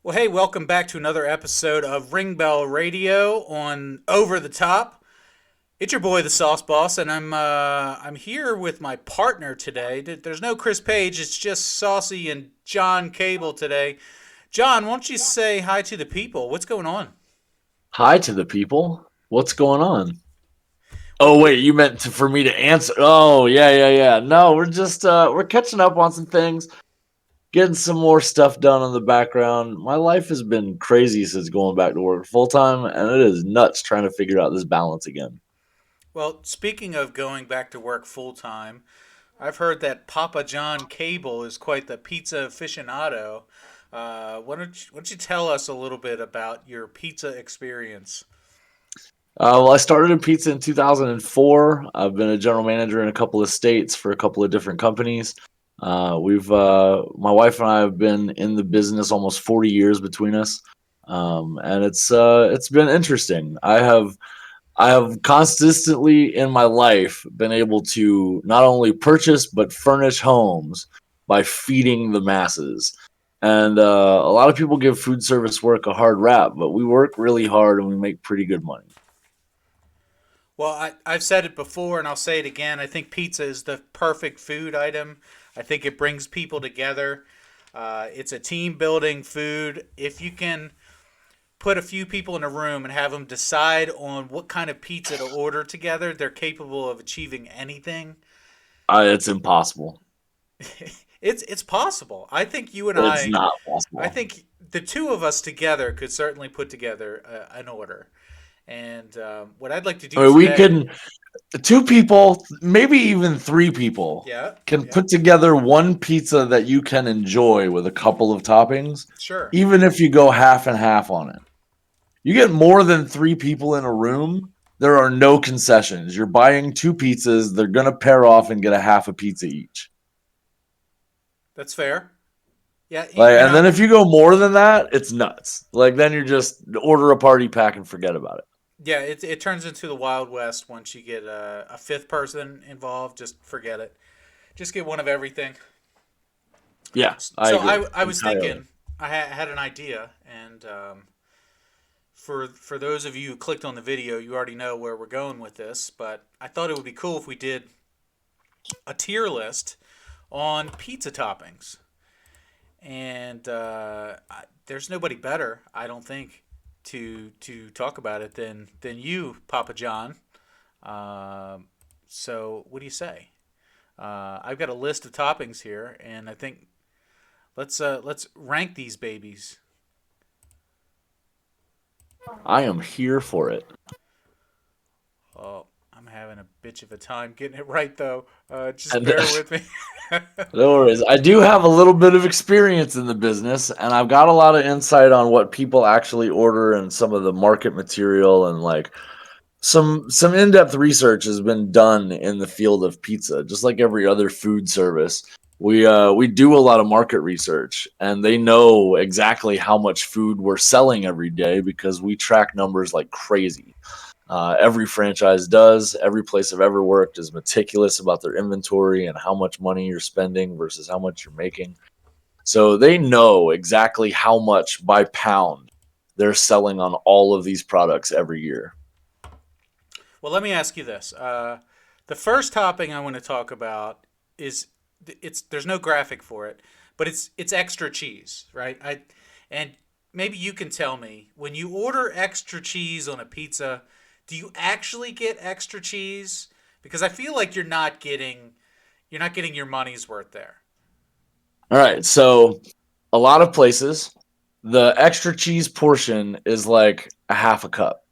Well, hey, welcome back to another episode of Ring Bell Radio on Over the Top. It's your boy, the Sauce Boss, and I'm here with my partner today. There's no Chris Page; it's just Saucy and John Cable today. John, why don't you say hi to the people? What's going on? Hi to the people. What's going on? Well, Oh wait, you meant for me to answer. Oh yeah. No, we're catching up on some things, getting some more stuff done on the background. My life has been crazy since going back to work full time, and it is nuts trying to figure out this balance again. speaking of going back to work full time, I've heard that Papa John Cable is quite the pizza aficionado. Why don't you tell us a little bit about your pizza experience? Well, I started in pizza in 2004. I've been a general manager in a couple of states for a couple of different companies. My wife and I have been in the business almost 40 years between us, and it's been interesting. I have consistently in my life been able to not only purchase but furnish homes by feeding the masses. And a lot of people give food service work a hard rap, but we work really hard and we make pretty good money. Well, I've said it before and I'll say it again. I think pizza is the perfect food item. I think it brings people together. It's a team building food. If you can put a few people in a room and have them decide on what kind of pizza to order together, they're capable of achieving anything. It's impossible. It's possible. I think you and It's I not I possible. think the two of us together could certainly put together an order. And what I'd like to I do mean, we today, can two people, maybe even three people, yeah, can yeah, put together one pizza that you can enjoy with a couple of toppings, sure. even if you go half and half on it. You get more than three people in a room, there are no concessions. You're buying two pizzas, they're going to pair off and get a half a pizza each. That's fair. Yeah, Like, and then if you go more than that, it's nuts. Like, then you're just order a party pack and forget about it. yeah, it turns into the Wild West once you get a fifth person involved. Just forget it. Just get one of everything. Yeah, I So agree I was entirely. thinking, had an idea, and for those of you who clicked on the video, you already know where we're going with this. But I thought it would be cool if we did a tier list on pizza toppings, and there's nobody better, I don't think, to talk about it than you, Papa John. So what do you say? I've got a list of toppings here, and I think let's rank these babies. I am here for it. Oh, I'm having a bitch of a time getting it right though. Just And bear with me. no worries. I do have a little bit of experience in the business, and I've got a lot of insight on what people actually order and some of the market material and like some in-depth research has been done in the field of pizza, just like every other food service. We do a lot of market research, and they know exactly how much food we're selling every day because we track numbers like crazy. Every franchise does. Every place I've ever worked is meticulous about their inventory and how much money you're spending versus how much you're making. So they know exactly how much by pound they're selling on all of these products every year. Well, let me ask you this. The first topping I want to talk about is it's there's no graphic for it, but it's extra cheese, right? I and maybe you can tell me when you order extra cheese on a pizza, do you actually get extra cheese? Because I feel like you're not getting your money's worth there. All right. So a lot of places, the extra cheese portion is like a half a cup.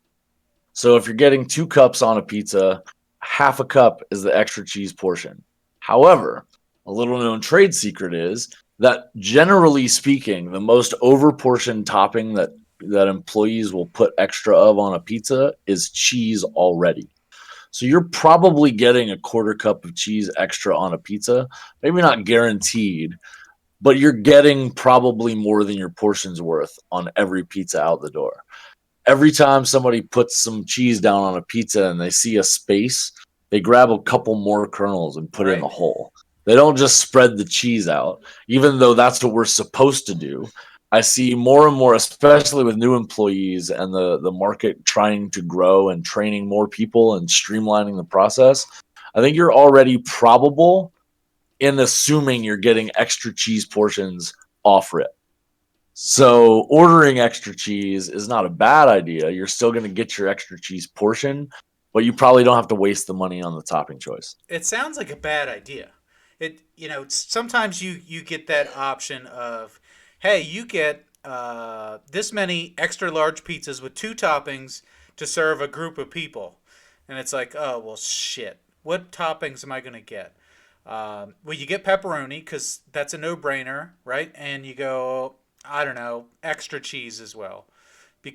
So if you're getting two cups on a pizza, half a cup is the extra cheese portion. However, a little known trade secret is that generally speaking, the most overportioned topping that employees will put extra of on a pizza is cheese already. So you're probably getting a quarter cup of cheese extra on a pizza. Maybe not guaranteed, but you're getting probably more than your portion's worth on every pizza out the door. Every time somebody puts some cheese down on a pizza and they see a space, they grab a couple more kernels and put it in the Right. hole. They don't just spread the cheese out, even though that's what we're supposed to do. I see more and more, especially with new employees and the market trying to grow and training more people and streamlining the process. I think you're already probable in assuming you're getting extra cheese portions off rip. So ordering extra cheese is not a bad idea. You're still going to get your extra cheese portion, but you probably don't have to waste the money on the topping choice. It sounds like a bad idea. Sometimes you get that option of, hey, you get this many extra large pizzas with two toppings to serve a group of people, and it's like, oh well, shit. What toppings am I gonna get? Well, you get pepperoni because that's a no-brainer, right? And you go, I don't know, extra cheese as well,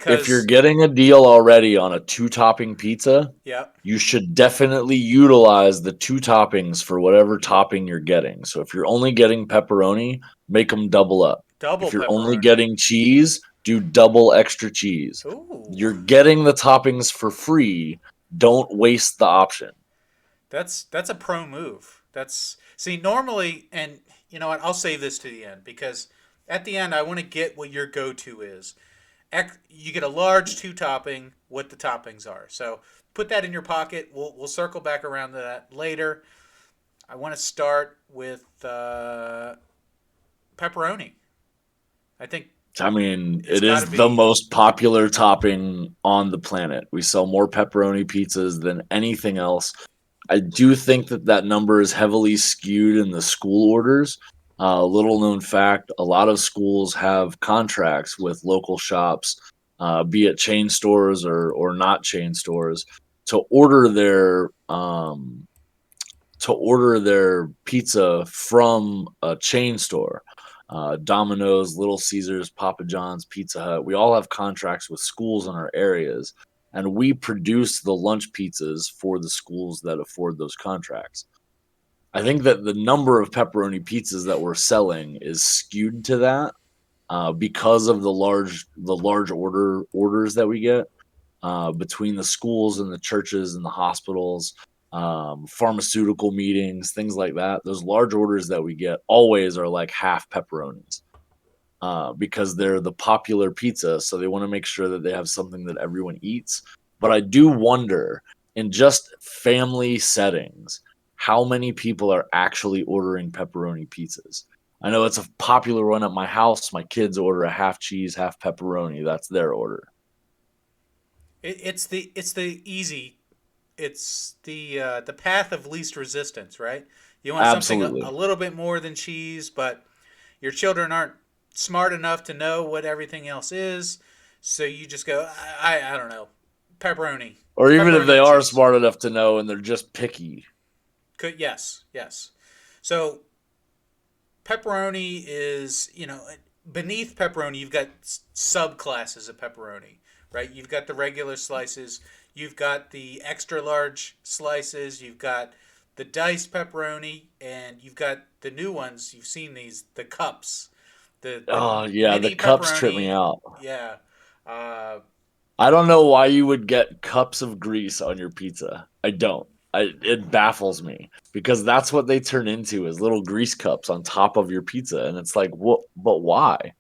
If you're because getting a deal already on a two topping pizza, yeah, you should definitely utilize the two toppings for whatever topping you're getting. So if you're only getting pepperoni, make them double up. double If you're only pepperoni. getting cheese, do double extra cheese. Ooh, You're getting the toppings for free. Don't waste the option. that's a pro move. That's see normally, and you know what? I'll save this to the end because at the end I want to get what your go-to is. You get a large two topping. What the toppings are. So put that in your pocket. We'll circle back around to that later. I want to start with pepperoni. I think I mean, it's it got to is the be most popular topping on the planet. We sell more pepperoni pizzas than anything else. I do think that that number is heavily skewed in the school orders. Little known fact, a lot of schools have contracts with local shops, be it chain stores or not chain stores, to order their pizza from a chain store. Domino's, Little Caesars, Papa John's, Pizza Hut. We all have contracts with schools in our areas, and we produce the lunch pizzas for the schools that afford those contracts. I think that the number of pepperoni pizzas that we're selling is skewed to that because of the large orders that we get between the schools and the churches and the hospitals, pharmaceutical meetings, things like that. Those large orders that we get always are like half pepperonis because they're the popular pizza. So they want to make sure that they have something that everyone eats. But I do wonder in just family settings, how many people are actually ordering pepperoni pizzas? I know it's a popular one at my house. My kids order a half cheese, half pepperoni. That's their order. it's the easy. It's the path of least resistance, right? You want something a Absolutely. little bit more than cheese, but your children aren't smart enough to know what everything else is, so you just go, I don't know, pepperoni, Or even if pepperoni they and are cheese. smart enough to know and they're just picky. Could yes, yes. So pepperoni is beneath pepperoni you've got subclasses of pepperoni, right? You've got the regular slices, you've got the extra large slices, you've got the diced pepperoni, and you've got the new ones. You've seen these, the cups, the Oh yeah, the mini cups trip me pepperoni. out. Yeah. uh, I don't know why you would get cups of grease on your pizza. I don't. It baffles me because that's what they turn into is little grease cups on top of your pizza, and it's like, what? But why?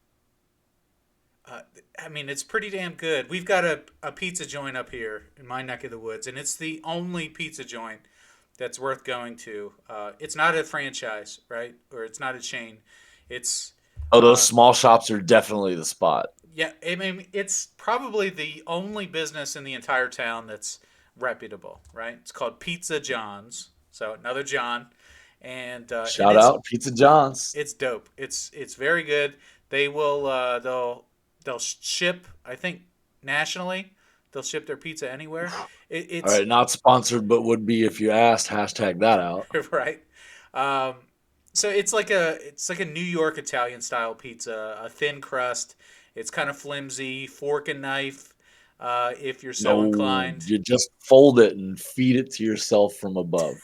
uh, I mean, it's pretty damn good. We've got a pizza joint up here in my neck of the woods, and it's the only pizza joint that's worth going to. It's not a franchise, right? Or it's not a chain. It's Oh, those uh, small shops are definitely the spot. yeah. I mean, it's probably the only business in the entire town that's reputable, right? It's called Pizza John's. So another John, and Shout out Pizza John's. it's dope. It's very good. They will they'll ship. I think nationally, they'll ship their pizza anywhere. All It's right, not sponsored, but would be if you asked. Hashtag that out. right. Um, so it's like a New York Italian style pizza, a thin crust. It's kind of flimsy, fork and knife, if you're so No, inclined. you just fold it and feed it to yourself from above.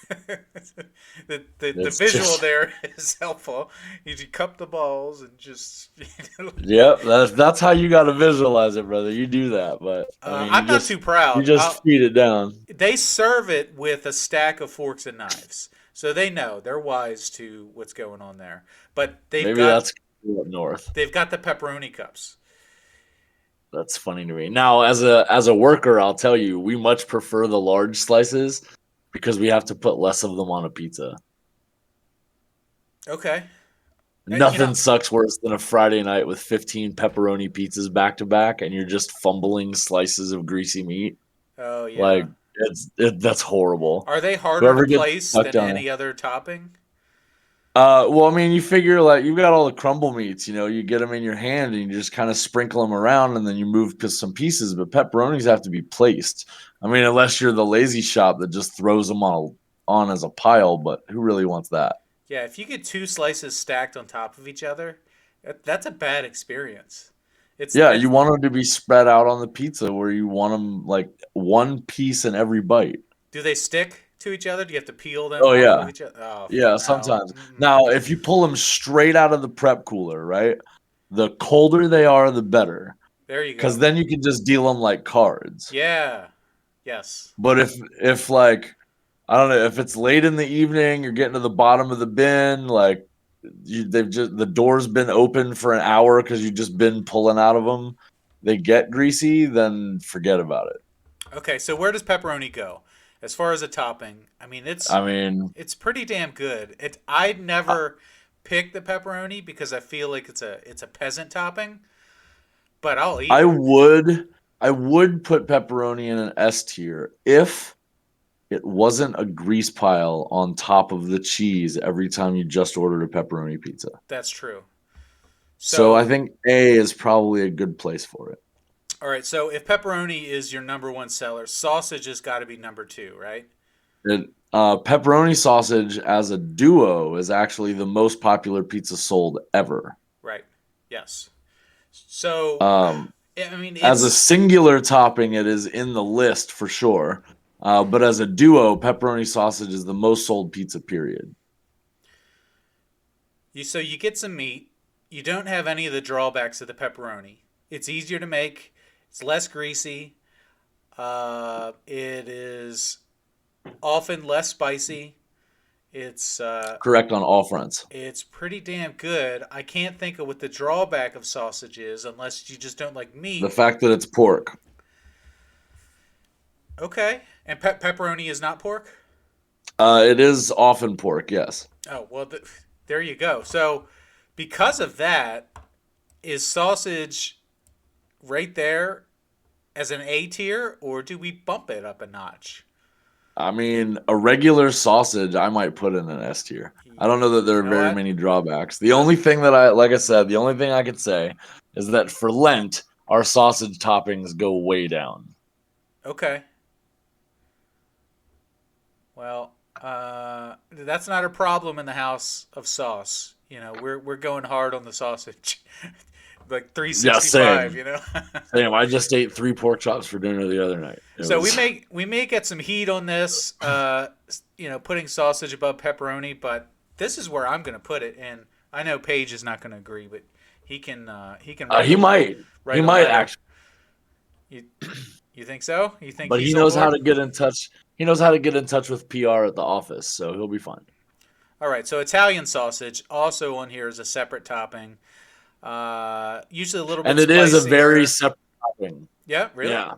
The It's visual just there is helpful. You cup the balls and just. Yep, that's how you got to visualize it, brother. You do that, but I mean, I'm not too you proud. just feed it down. They serve it with a stack of forks and knives, so they know they're wise to what's going on there. But they've Maybe got that's up north. They've got the pepperoni cups. That's funny to me. Now, as a worker, I'll tell you, we much prefer the large slices because we have to put less of them on a pizza. Okay. You know, Nothing sucks worse than a Friday night with 15 pepperoni pizzas back to back, and you're just fumbling slices of greasy meat. oh Like yeah. that's horrible. Are they harder to Whoever gets place stuck than on any other topping? well, I mean, you figure like you've got all the crumble meats, you get them in your hand and you just kind of sprinkle them around and then you move some pieces. But pepperonis have to be placed. I mean, unless you're the lazy shop that just throws them on as a pile, but who really wants that? Yeah, if you get two slices stacked on top of each other, that's a bad experience. Yeah, you It's want them to be spread out on the pizza where you want them like one piece in every bite. Do they stick to each other? Do you have to peel them Oh off of yeah, each other? Oh yeah. no. Sometimes Mm-mm. now, if you pull them straight out of the prep cooler, right? The colder they are, the better, There you because go. then you can just deal them like cards. Yeah. Yes. But if like I don't know if it's late in the evening, you're getting to the bottom of the bin, like they've just the door's been open for an hour because you've just been pulling out of them. They get greasy, then forget about it. Okay, so where does pepperoni go? As far as a topping, I mean I mean, it's pretty damn good. I'd I, never pick the pepperoni because I feel like it's a peasant topping, but I'll eat I it. would I would put pepperoni in an S tier if it wasn't a grease pile on top of the cheese every time you just ordered a pepperoni pizza. That's true. So I So, think A is probably a good place for it. all right, so if pepperoni is your number one seller, sausage has got to be number two, right? Pepperoni sausage as a duo is actually the most popular pizza sold ever. Right. Yes. So, Um, I mean, as a it's singular topping, it is in the list for sure. But as a duo, pepperoni sausage is the most sold pizza, period. so you get some meat. You don't have any of the drawbacks of the pepperoni. It's easier to make. It's less greasy. It is often less spicy. It's uh, Correct on all fronts. it's pretty damn good. I can't think of what the drawback of sausage is unless you just don't like The meat. fact that it's pork. Okay, and pepperoni is not pork. It is often pork, yes. Oh well, there you go. So because of that, is sausage right there as an A tier, or do we bump it up a notch? I mean, a regular sausage I might put in an S tier. I don't know that there You are know very what? many drawbacks. The Uh, only thing like I said, the only thing I could say is that for Lent, our sausage toppings go way down. okay. Well, that's not a problem in the house of sauce. We're going hard on the sausage, like Yeah, 365. same. Same. I just ate 3 pork chops for dinner the other night. It So we was may we may get some heat on this. Putting sausage above pepperoni, but this is where I'm going to put it. And I know Paige is not going to agree, but he can write he a might. He write a might letter. actually, You you think so? You think but he he's on knows how board? to get in touch. He knows how to get in touch with PR at the office, so he'll be fine. All right. So Italian sausage also on here is a separate topping. Usually a little bit And it is a very spicier. separate topping. Yeah, really? Yeah.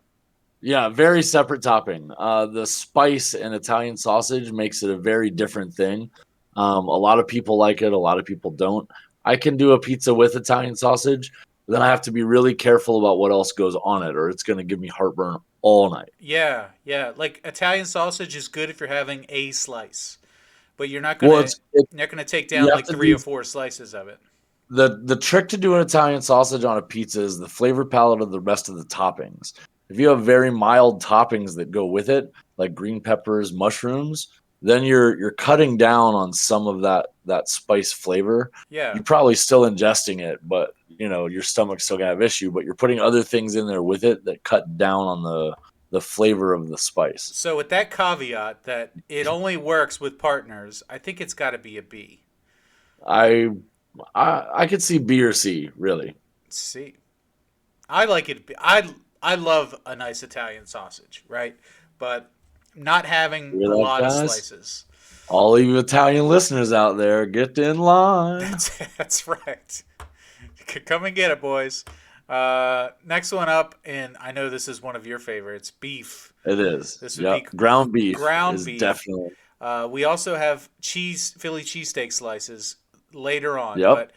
Yeah, very separate topping. The spice in Italian sausage makes it a very different thing. A lot of people like it, a lot of people don't. I can do a pizza with Italian sausage, but then I have to be really careful about what else goes on it, or it's going to give me heartburn all night. Yeah, yeah. Like Italian sausage is good if you're having a slice, but Well, you're not gonna take you down have like to three do or four slices of it. the trick to doing Italian sausage on a pizza is the flavor palette of the rest of the toppings. If you have very mild toppings that go with it, like green peppers, mushrooms, then you're cutting down on some of that spice flavor. Yeah. You're probably still ingesting it, but your stomach's still gonna have issue. But you're putting other things in there with it that cut down on the flavor of the spice. So with that caveat that it only works with partners, I think it's got to be a B. I I could see B or C really. C. I like it. I love a nice Italian sausage, right? But not having Hear a that, lot of guys? slices. All you Italian listeners out there, get in line. That's right. Come and get it, boys. Next one up, and I know this is one of your favorites, beef. It is. This would Yep. be Ground beef ground is beef. definitely. We also have Philly cheesesteak slices later on, Yep. but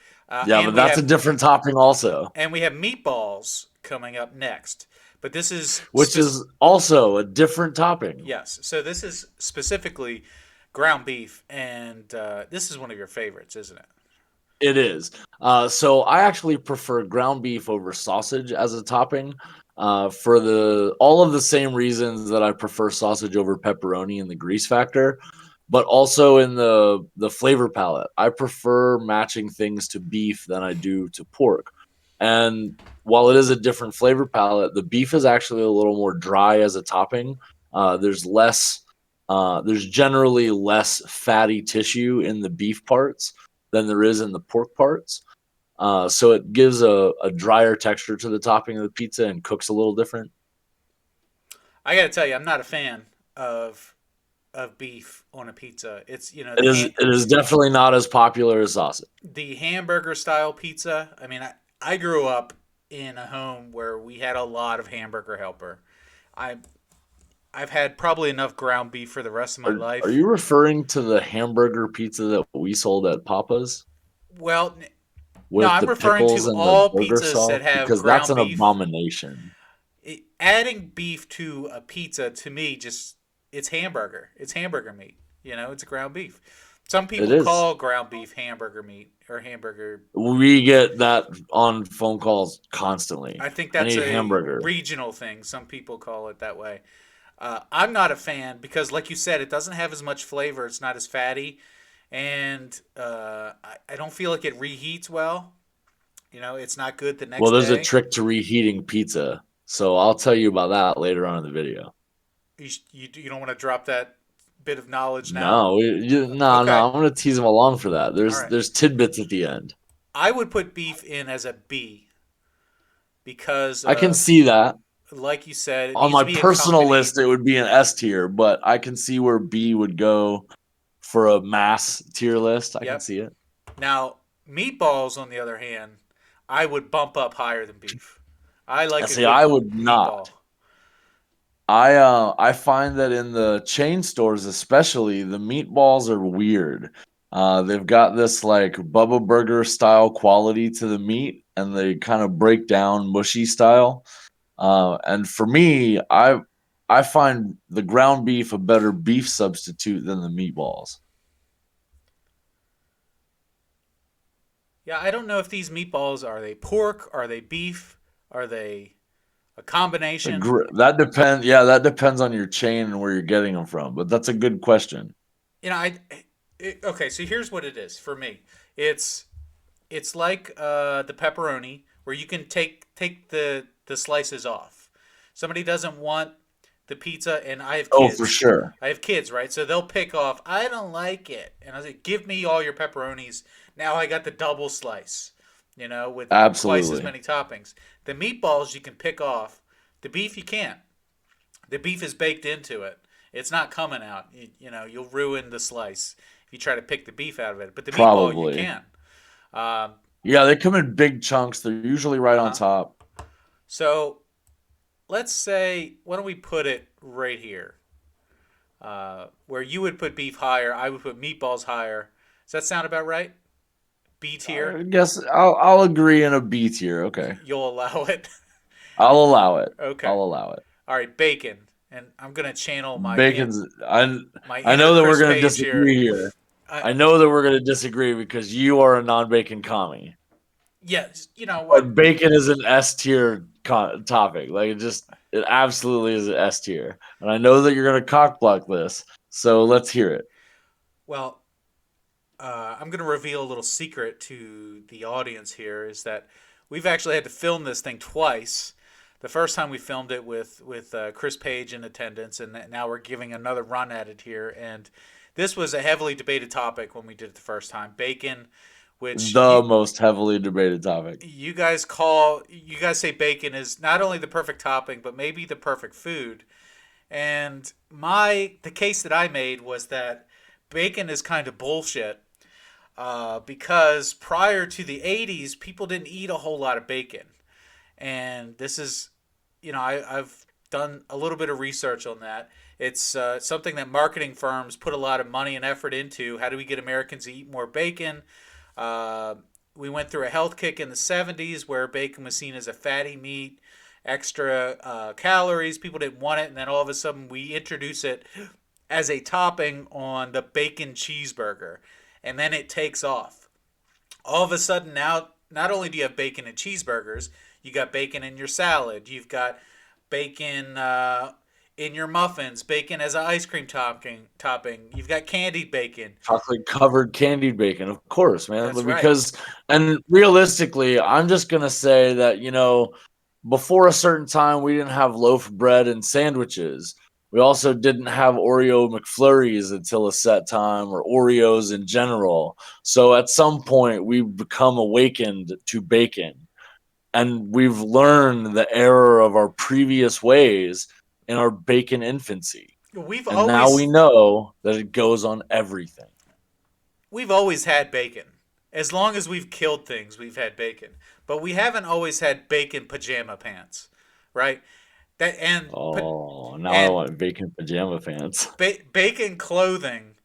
Yeah, but that's a different topping also, and we have meatballs coming up next. But this is which is also a different topping. yes. So this is specifically ground beef, and this is one of your favorites, isn't it? It is. So I actually prefer ground beef over sausage as a topping, for the all of the same reasons that I prefer sausage over pepperoni and the grease factor, but also in the flavor palette. I prefer matching things to beef than I do to pork. And while it is a different flavor palette, the beef is actually a little more dry as a topping. There's less. There's generally less fatty tissue in the beef parts than there is in the pork parts. So it gives a drier texture to the topping of the pizza and cooks a little different. I got to tell you, I'm not a fan of beef on a pizza. It's It is definitely not as popular as sausage. the hamburger style pizza. I mean, I grew up in a home where we had a lot of hamburger helper. I I've had probably enough ground beef for the rest of my Are life. you referring to the hamburger pizza that we sold at Papa's Well, no, with I'm the referring pickles to and the all burger pizzas sauce? that have Because that's ground an beef. abomination. Adding beef to a pizza to me just it's hamburger. It's hamburger meat. It's ground beef. Some It people is. call ground beef hamburger meat or hamburger. We get that on phone calls constantly. I think I that's need a hamburger. regional thing. Some people call it that way. I'm not a fan because, like you said, it doesn't have as much flavor. It's not as fatty, and I don't feel like it reheats well. It's not good the Well, next there's a day. trick to reheating pizza. So I'll tell you about that later on in the video. You don't want to drop that bit of knowledge now. No, no, Okay, no. I'm gonna tease them along for that. all There's right. there's tidbits at the end. I would put beef in as a B because, I can see that. like you said, it On needs to my be personal accompanied. list, it would be an S tier, but I can see where B would go for a mass tier list. I can Yep. see it. Now, meatballs, on the other hand, I would bump up higher than beef. I I like a see. I good would meatball. not. I find that in the chain stores, especially, the meatballs are weird. They've got this like Bubba Burger style quality to the meat, and they kind of break down mushy style. And for me, I find the ground beef a better beef substitute than the meatballs. Yeah, I don't know if these meatballs are they pork, are they beef, are they a combination? That depends. Yeah, that depends on your chain and where you're getting them from. But that's a good question. Okay, so here's what it is for me. It's it's like the pepperoni where you can take the slices off. Somebody doesn't want the pizza, and I have Oh, for kids. sure. I have kids, right? So they'll pick off. I don't like it, and I say, "Give me all your pepperonis." Now I got the double slice, with twice as Absolutely. many toppings. The meatballs you can pick off. The beef you can't. The beef is baked into it. It's not coming out. You'll ruin the slice if you try to pick the beef out of it. But the meatball you Probably. can. Um, Yeah, they come in big chunks. They're usually right on uh-huh. top. So let's say, why don't we put it right here? Where you would put beef higher, I would put meatballs higher. Does that sound about right? B tier? I guess I'll agree in a B tier. Okay. You'll allow it? I'll allow it. Okay. I'll allow it. All right, bacon. And I'm going to channel Bacon's my I inner know that we're Chris gonna Page here. disagree here. I, I know that we're gonna disagree because you are a non-bacon commie. yeah, you know what? But bacon is an S tier topic. Like it absolutely is an S tier. And I know that you're gonna cockblock this, so let's hear it. Well, I'm going to reveal a little secret to the audience here is that we've actually had to film this thing twice. The first time we filmed it with Chris Page in attendance, and now we're giving another run at it here. And this was a heavily debated topic when we did it the first time. Bacon, which The most heavily debated topic. you guys say bacon is not only the perfect topping, but maybe the perfect food. And the case that I made was that bacon is kind of bullshit because prior to the 80s, people didn't eat a whole lot of bacon. And this is, I've done a little bit of research on that. It's something that marketing firms put a lot of money and effort into. How do we get Americans to eat more bacon? Uh, we went through a health kick in the 70s where bacon was seen as a fatty meat, extra calories. People didn't want it. And then all of a sudden, we introduce it as a topping on the bacon cheeseburger. And then it takes off. All of a sudden, now, not only do you have bacon in cheeseburgers, you got bacon in your salad. You've got bacon in your muffins, bacon as an ice cream topping. You've got candied bacon. Chocolate covered candied bacon, of course, man. That's right. Because, and realistically, I'm just gonna say that, before a certain time, we didn't have loaf bread and sandwiches. We also didn't have Oreo McFlurries until a set time, or Oreos in general. So at some point, we've become awakened to bacon, and we've learned the error of our previous ways in our bacon infancy. We've And now we always know that it goes on everything. we've always had bacon. As long as we've killed things, we've had bacon. But we haven't always had bacon pajama pants, right? That Oh, now I and want bacon pajama pants. bacon clothing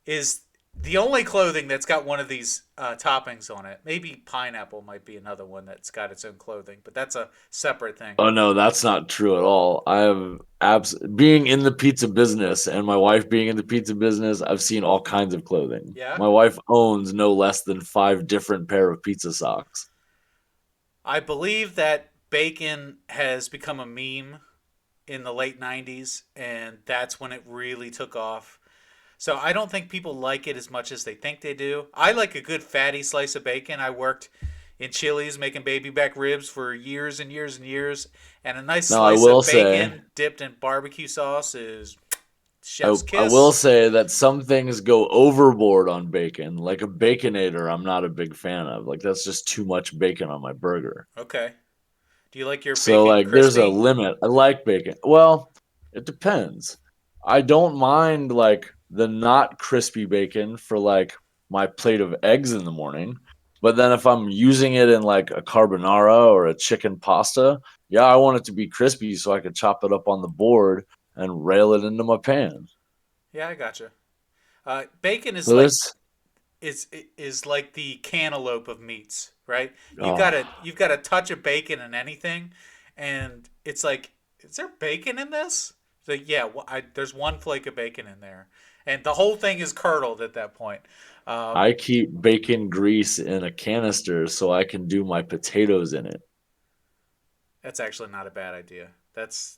is the only clothing that's got one of these toppings on it. Maybe pineapple might be another one that's got its own clothing, but that's a separate thing. Oh no, that's not true at all. I have being in the pizza business and my wife being in the pizza business, I've seen all kinds of clothing. Yeah, My wife owns no less than 5 different pair of pizza socks. I believe that bacon has become a meme in the late 90s, and that's when it really took off. So I don't think people like it as much as they think they do. I like a good fatty slice of bacon. I worked in Chili's making baby back ribs for years and years and years, and a nice Now I slice will of say bacon dipped in barbecue sauce is I, chef's I will kiss. say that some things go overboard on bacon. Like a baconator, I'm not a big fan of. Like that's just too much bacon on my burger. Okay. Do you like your So bacon like there's a crispy? limit. I like bacon. Well, it depends. I don't mind like the not crispy bacon for like my plate of eggs in the morning. But then if I'm using it in like a carbonara or a chicken pasta, yeah, I want it to be crispy so I could chop it up on the board and rail it into my pan. Yeah, I gotcha. Bacon is So like this is like the cantaloupe of meats, right? oh, You've got a touch of bacon in anything, and it's like, is there bacon in this? So yeah, there's one flake of bacon in there, and the whole thing is curdled at that point. Um, I keep bacon grease in a canister so I can do my potatoes in it. that's actually not a bad idea.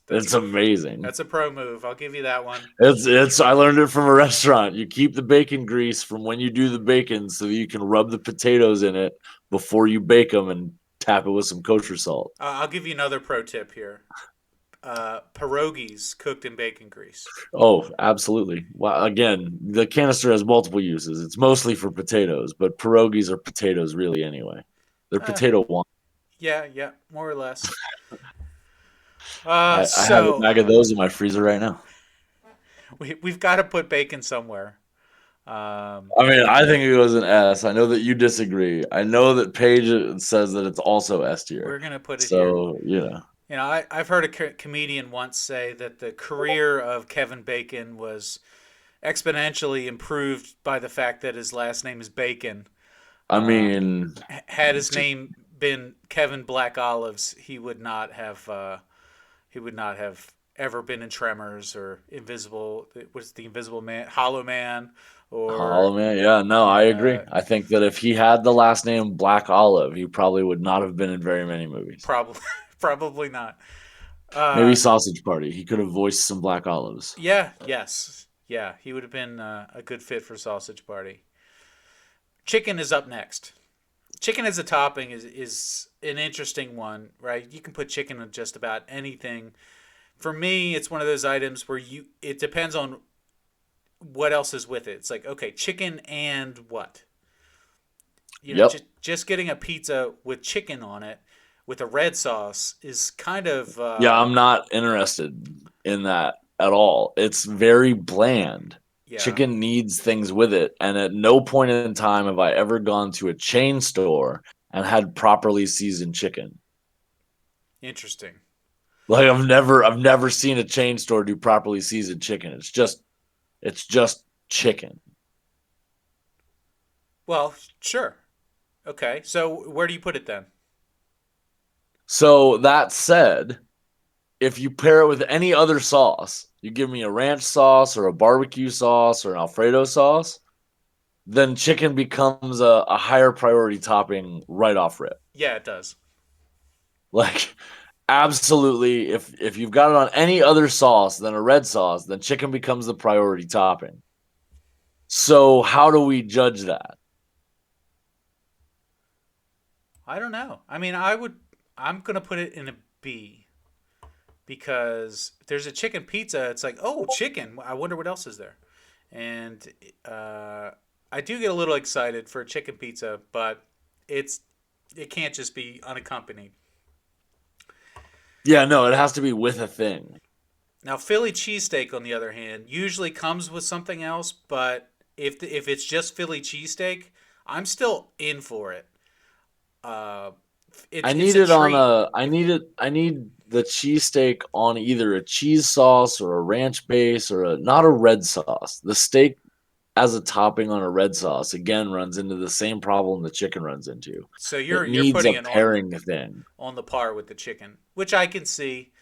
It's amazing. That's a pro move. I'll give you that one. It's I learned it from a restaurant. You keep the bacon grease from when you do the bacon so that you can rub the potatoes in it before you bake them and tap it with some kosher salt. I'll give you another pro tip here. Pierogies cooked in bacon grease. Oh, absolutely. Well, again, the canister has multiple uses. It's mostly for potatoes, but pierogies are potatoes really anyway. They're Uh, potato one. yeah, yeah, more or less. I have a So bag of those in my freezer right now. we've got to put bacon somewhere. Um, I mean, I think it goes an S. I know that you disagree. I know that Paige says that it's also S tier. we're gonna put it here. So, I've heard a comedian once say that the career of Kevin Bacon was exponentially improved by the fact that his last name is Bacon. I Uh, mean, had his name been Kevin Black Olives, he would not have. He would not have ever been in Tremors or Invisible. Was the Invisible Man, Hollow Man, or Hollow Man, yeah, no, I agree. uh, I think that if he had the last name Black Olive, he probably would not have been in very many movies. probably probably not. Maybe Uh, Sausage Party. He could have voiced some Black Olives. yeah, yes, yeah, he would have been a good fit for Sausage Party. Chicken is up next. Chicken as a topping is an interesting one, right? You can put chicken on just about anything. For me, it's one of those items where it depends on what else is with it. It's like, okay, chicken and what? Yep. Just getting a pizza with chicken on it with a red sauce is kind of Yeah, I'm not interested in that at all. It's very bland. Yeah. Chicken needs things with it, and at no point in time have I ever gone to a chain store and had properly seasoned chicken. Interesting. Like I've never seen a chain store do properly seasoned chicken. It's just chicken. Well, sure. Okay. So where do you put it then? So that said, if you pair it with any other sauce, you give me a ranch sauce or a barbecue sauce or an Alfredo sauce, then chicken becomes a higher priority topping right off rip. Yeah, it does. Like absolutely, if you've got it on any other sauce than a red sauce, then chicken becomes the priority topping. So how do we judge that? I don't know. I mean, I'm going to put it in a B because there's a chicken pizza. It's like, oh, chicken. I wonder what else is there. And I do get a little excited for a chicken pizza, but it's it can't just be unaccompanied. Yeah, no, it has to be with a thing. Now, Philly cheesesteak, on the other hand, usually comes with something else, but if it's just Philly cheesesteak, I'm still in for it. Uh, I it's need a it on treat. a I need the cheesesteak on either a cheese sauce or a ranch base or a not a red sauce. The steak as a topping on a red sauce again runs into the same problem the chicken runs into. So It you're needs putting a it pairing thing. on the par with the chicken, which I can see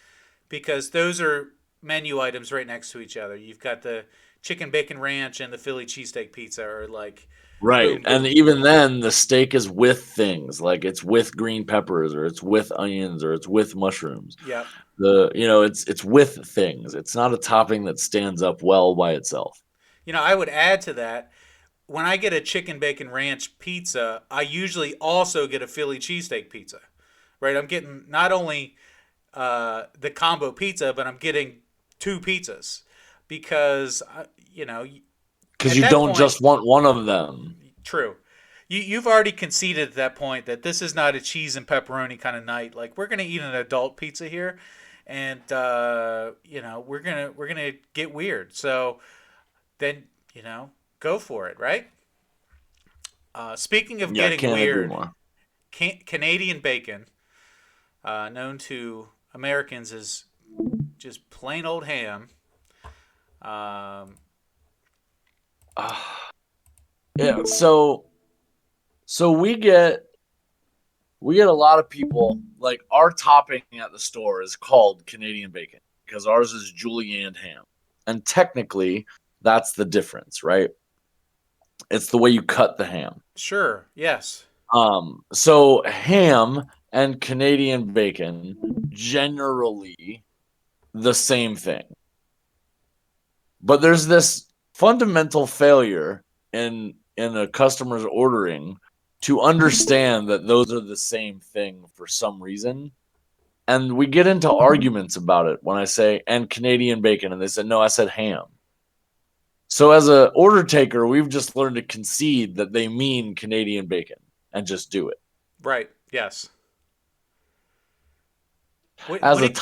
because those are menu items right next to each other. You've got the chicken bacon ranch and the Philly cheesesteak pizza are like Right. boom And boom. even then the steak is with things like it's with green peppers or it's with onions or it's with mushrooms. Yep. It's with things. It's not a topping that stands up well by itself. I would add to that when I get a chicken bacon ranch pizza, I usually also get a Philly cheesesteak pizza. Right? I'm getting not only the combo pizza, but I'm getting two pizzas because Because at you that don't point, just want one of them. true. You've already conceded at that point that this is not a cheese and pepperoni kind of night. Like we're gonna eat an adult pizza here, and we're gonna get weird. So then go for it, right? Speaking of Yeah, getting can't agree weird, more. Canadian bacon, known to Americans as just plain old ham. Um, Ah, yeah, so we get a lot of people like our topping at the store is called Canadian bacon because ours is julienne ham. And technically that's the difference, right? It's the way you cut the ham. sure, yes, So ham and Canadian bacon generally the same thing. But there's this fundamental failure in a customer's ordering to understand that those are the same thing for some reason. And we get into arguments about it when I say and Canadian bacon and they said no, I said ham. So as a order taker, we've just learned to concede that they mean Canadian bacon and just do it. right, yes. What As what a did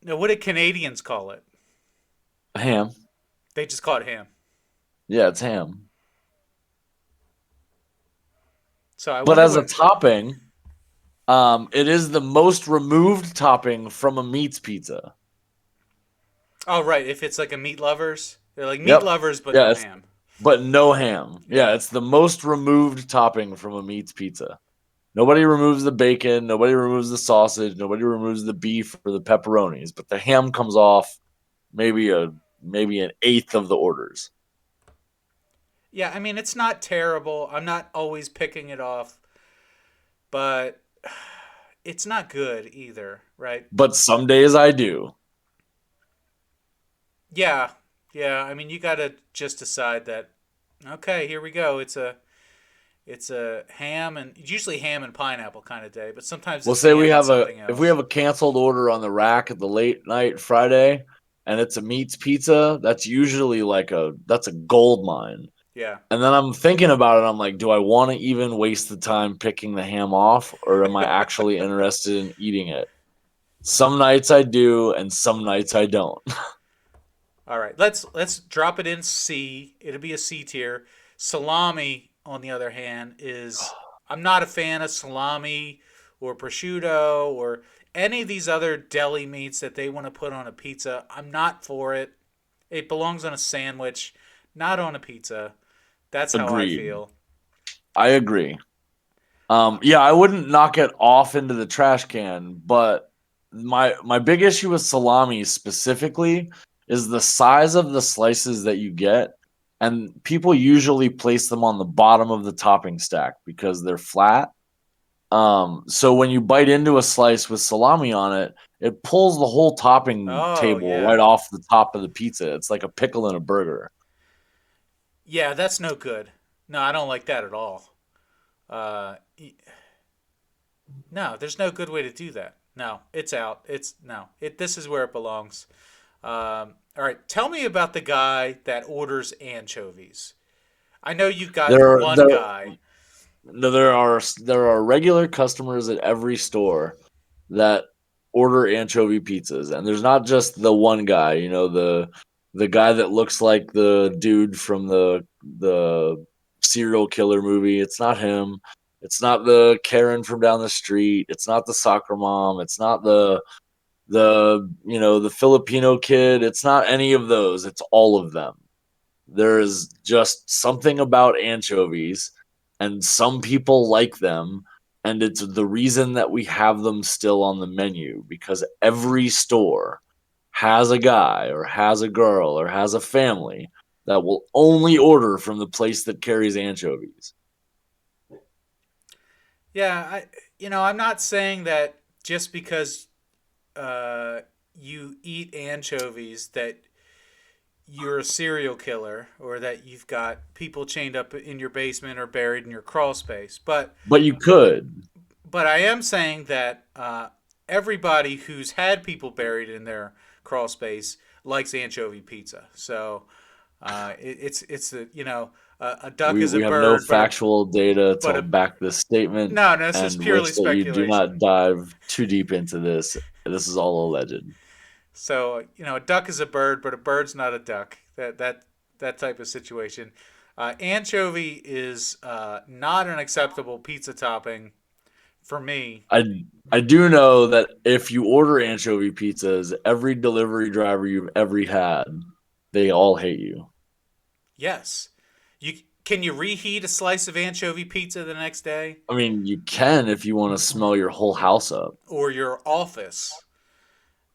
no, what did Canadians call it? ham, They just call it ham. yeah, it's ham. So I But wonder as a what. topping, it is the most removed topping from a meats pizza. Oh, right. If it's like a meat lovers, they're like meat Yep. lovers, but Yeah, no it's, ham. but no ham. Yeah, Yeah. it's the most removed topping from a meats pizza. Nobody removes the bacon, nobody removes the sausage, nobody removes the beef or the pepperonis, but the ham comes off maybe an eighth of the orders. Yeah. I mean, it's not terrible. I'm not always picking it off, but it's not good either, right? But some days I do. Yeah. Yeah. I mean, you got to just decide that. Okay, here we go. It's a ham and usually ham and pineapple kind of day, but sometimes We'll it's say we ham and have a something if we else. have a canceled order on the rack at the late night Friday and it's a meats pizza, that's a gold mine. Yeah. And then I'm thinking about it. I'm like, do I want to even waste the time picking the ham off, or am I actually interested in eating it? Some nights I do, and some nights I don't. All right, let's drop it in C. It'll be a C tier. Salami, on the other hand, is I'm not a fan of salami or prosciutto or any of these other deli meats that they want to put on a pizza. I'm not for it. It belongs on a sandwich, not on a pizza. That's how I Agreed. feel. I agree. Uh, Yeah, I wouldn't knock it off into the trash can, but my big issue with salami specifically is the size of the slices that you get, and people usually place them on the bottom of the topping stack because they're flat. So when you bite into a slice with salami on it, it pulls the whole topping oh table yeah, right off the top of the pizza. It's like a pickle in a burger. yeah. That's no good. No, I don't like that at all. Uh, no, there's no good way to do that. No, it's out. It's no. It This is where it belongs. All right, tell me about the guy that orders anchovies. I know you've got There, one there, guy. no, there are regular customers at every store that order anchovy pizzas, and there's not just the one guy. The guy that looks like the dude from the serial killer movie. It's not him. It's not the Karen from down the street. It's not the soccer mom. It's not the Filipino kid. It's not any of those. It's all of them. There's just something about anchovies, and some people like them, and it's the reason that we have them still on the menu because every store has a guy or has a girl or has a family that will only order from the place that carries anchovies. Yeah, I'm not saying that just because uh, you eat anchovies that you're a serial killer or that you've got people chained up in your basement or buried in your crawl space. But you could. But I am saying that everybody who's had people buried in their crawl space likes anchovy pizza. So it's a duck We is a we have no bird, factual data but to a back this statement, no, this is and purely wish that you do speculation. not dive too deep into this. This is all alleged. So a duck is a bird, but a bird's not a duck. That type of situation. Anchovy is not an acceptable pizza topping for me. I do know that if you order anchovy pizzas, every delivery driver you've ever had, they all hate you. Yes, can you reheat a slice of anchovy pizza the next day I mean, you can if you want to smell your whole house up. or your office?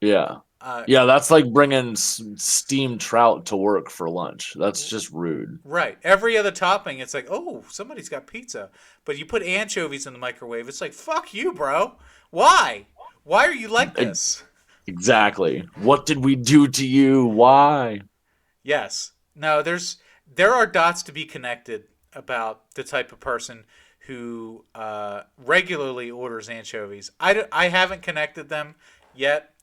Yeah. Uh, Yeah, that's like bringing steamed trout to work for lunch. That's just rude. right. Every other topping, it's like, oh, somebody's got pizza, but you put anchovies in the microwave. It's like, fuck you, bro. Why? Why are you like E- this? Exactly. What did we do to you? Why? Yes. No, there are dots to be connected about the type of person who regularly orders anchovies. I haven't connected them yet.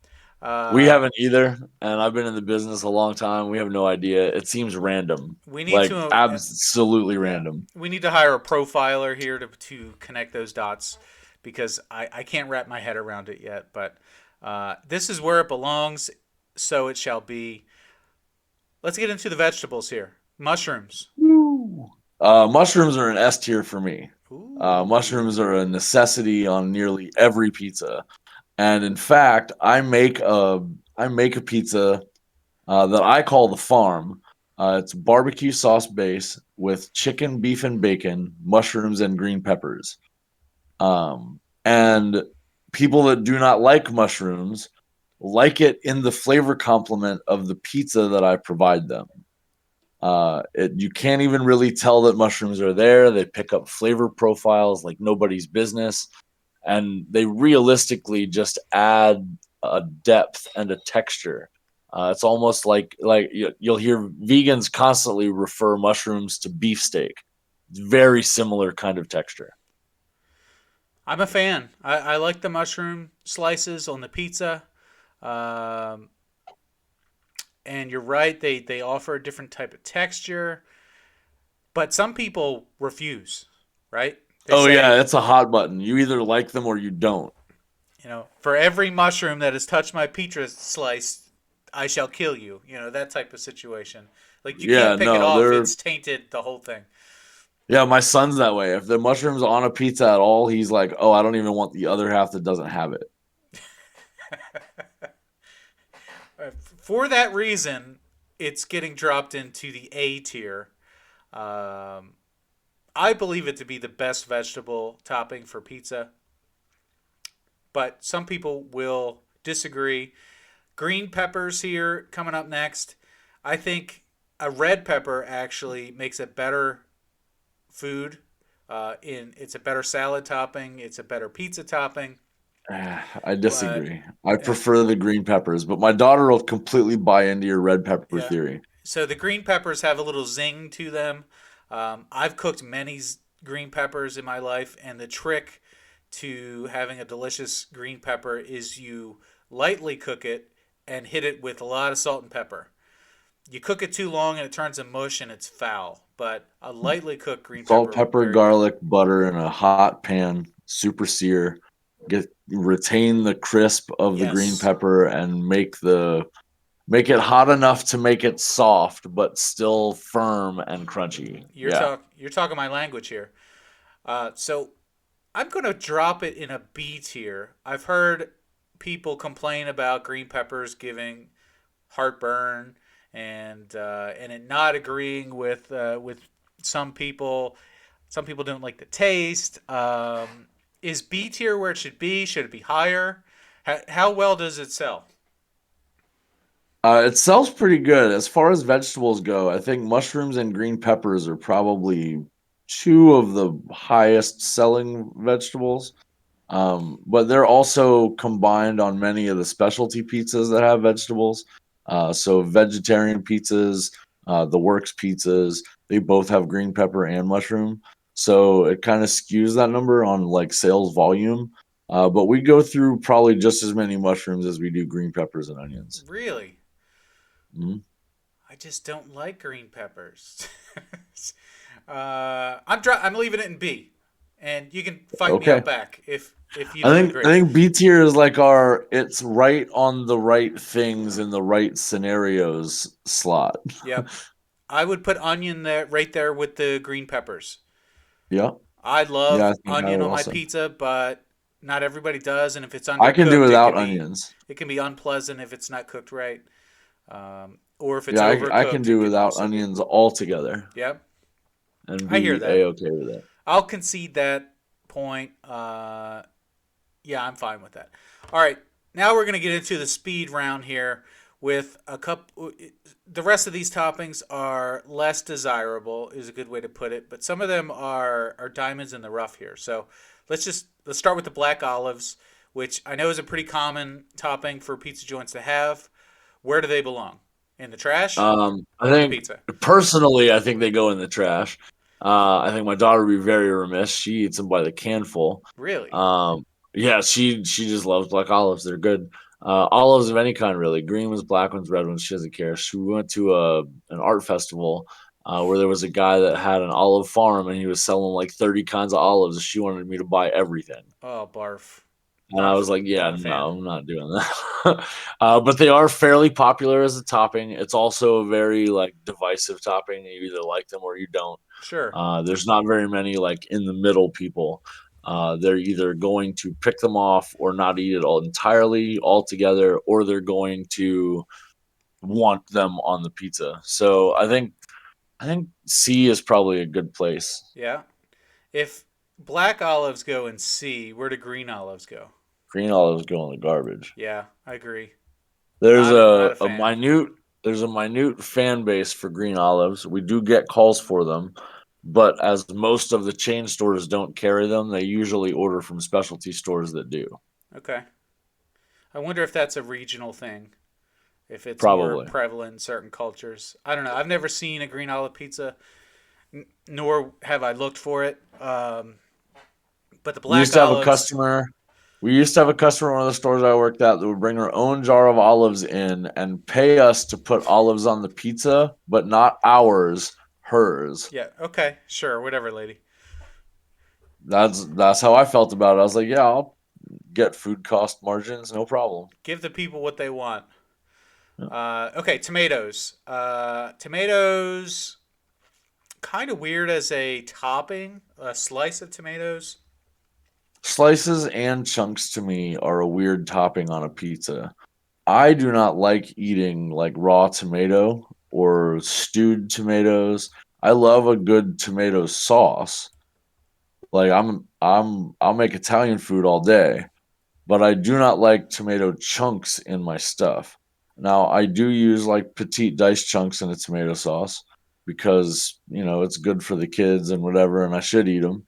We Uh, haven't either, and I've been in the business a long time. We have no idea. It seems random, we need like to absolutely yeah, random. we need to hire a profiler here to connect those dots because I can't wrap my head around it yet. But this is where it belongs, so it shall be. Let's get into the vegetables here. Mushrooms. Woo. Mushrooms are an S tier for me. Mushrooms are a Ooh. necessity on nearly every pizza, and in fact, I make a pizza that I call the farm. It's barbecue sauce base with chicken, beef, and bacon, mushrooms, and green peppers. And people that do not like mushrooms like it in the flavor complement of the pizza that I provide them. You can't even really tell that mushrooms are there. They pick up flavor profiles like nobody's business, and they realistically just add a depth and a texture. It's almost like you'll hear vegans constantly refer mushrooms to beefsteak. It's very similar kind of texture. I'm a fan. I like the mushroom slices on the pizza. Um, and you're right, they offer a different type of texture, but some people refuse, right? They Oh say, yeah, it's a hot button. You either like them or you don't. for every mushroom that has touched my pizza slice, I shall kill you. That type of situation. Like you Yeah, can't pick it no, off. they're It's tainted the whole thing. yeah, my son's that way. If the mushroom's on a pizza at all, he's like, "Oh, I don't even want the other half that doesn't have it." For that reason, it's getting dropped into the A tier. Um, I believe it to be the best vegetable topping for pizza, but some people will disagree. Green peppers here coming up next. I think a red pepper actually makes a better food. It's a better salad topping. It's a better pizza topping. I But disagree. I uh, prefer the green peppers, but my daughter will completely buy into your red pepper yeah, theory. so the green peppers have a little zing to them. I've cooked many green peppers in my life, and the trick to having a delicious green pepper is you lightly cook it and hit it with a lot of salt and pepper. You cook it too long and it turns to mush and it's foul. But a lightly cooked green Salt, pepper, pepper, very good. garlic, butter in a hot pan, super sear. Retain the crisp of the green Yes, pepper and make it hot enough to make it soft but still firm and crunchy. Yeah. you're talking my language here. So I'm going to drop it in a B tier. I've heard people complain about green peppers giving heartburn and it not agreeing with some people. Some people don't like the taste. Is B tier where it should be? Should it be higher? How well does it sell? It sells pretty good. As far as vegetables go, I think mushrooms and green peppers are probably two of the highest selling vegetables. But they're also combined on many of the specialty pizzas that have vegetables. So vegetarian pizzas, the works pizzas, they both have green pepper and mushroom. So it kind of skews that number on like sales volume. But we go through probably just as many mushrooms as we do green peppers and onions. Really? Mhm. I just don't like green peppers. I'm leaving it in B, and you can fight me Okay. out back if you I don't think agree. I think B tier is like our it's right on the right things in the right scenarios slot. Yep, I would put onion there, right there with the green peppers. Yeah. I Yeah, I love think I onion would on my also. pizza, but not everybody does, and if it's I can do undercooked, without onions. it can be unpleasant if it's not cooked right, or if it's Yeah, I can overcooked, do it can without also be. onions altogether Yep, and I hear be that. a-okay with it. I'll concede that point. Yeah, I'm fine with that. All right, now we're gonna get into the speed round here with a cup. The rest of these toppings are less desirable, is a good way to put it, but some of them are diamonds in the rough here. So let's start with the black olives, which I know is a pretty common topping for pizza joints to have. Where do they belong? In the trash I or on the think pizza? personally, I think they go in the trash. I think my daughter would be very remiss. She eats them by the canful. Really? Um, yeah, she just loves black olives. They're good. Olives of any kind, really. Green ones, black ones, red ones. She doesn't care. We went to an art festival where there was a guy that had an olive farm and he was selling like 30 kinds of olives. She wanted me to buy everything. Oh, barf. And I was Not like, not yeah, a fan. no, I'm not doing that. But they are fairly popular as a topping. It's also a very like divisive topping. You either like them or you don't. Sure. There's not very many like in the middle people. They're either going to pick them off or not eat it all entirely altogether, or they're going to want them on the pizza. So I think C is probably a good place. Yeah. If black olives go in C, where do green olives go? Green olives go in the garbage. Yeah, I agree. There's Not a a fan. minute there's a minute fan base for green olives. We do get calls for them, but as most of the chain stores don't carry them, they usually order from specialty stores that do. Okay. I wonder if that's a regional thing. If it's more Probably. prevalent in certain cultures. I don't know. I've never seen a green olive pizza, nor have I looked for it. But the We used black to have a olives, customer. We used to have a customer in one of the stores I worked at that would bring her own jar of olives in and pay us to put olives on the pizza, but not ours, hers. yeah, okay, sure, whatever, lady. That's how I felt about it. I was like, yeah, I'll get food cost margins, no problem. Give the people what they want. Okay, tomatoes. Tomatoes, kind of weird as a topping. A slice of tomatoes. Slices and chunks to me are a weird topping on a pizza. I do not like eating like raw tomato or stewed tomatoes. I love a good tomato sauce. Like I'll make Italian food all day, but I do not like tomato chunks in my stuff. Now, I do use like petite diced chunks in a tomato sauce because, it's good for the kids and whatever, and I should eat them,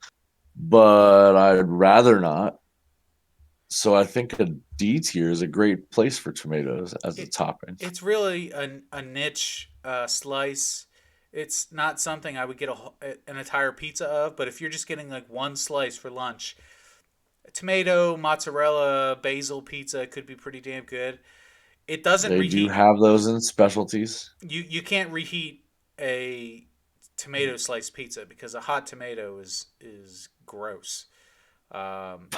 but I'd rather not. So I think a D tier is a great place for tomatoes as a It topping. it's really a niche slice. It's not something I would get an entire pizza of, but if you're just getting like one slice for lunch, tomato, mozzarella, basil pizza could be pretty damn good. It doesn't They do reheat. have those in specialties. You can't reheat a tomato slice pizza because a hot tomato is gross. Um,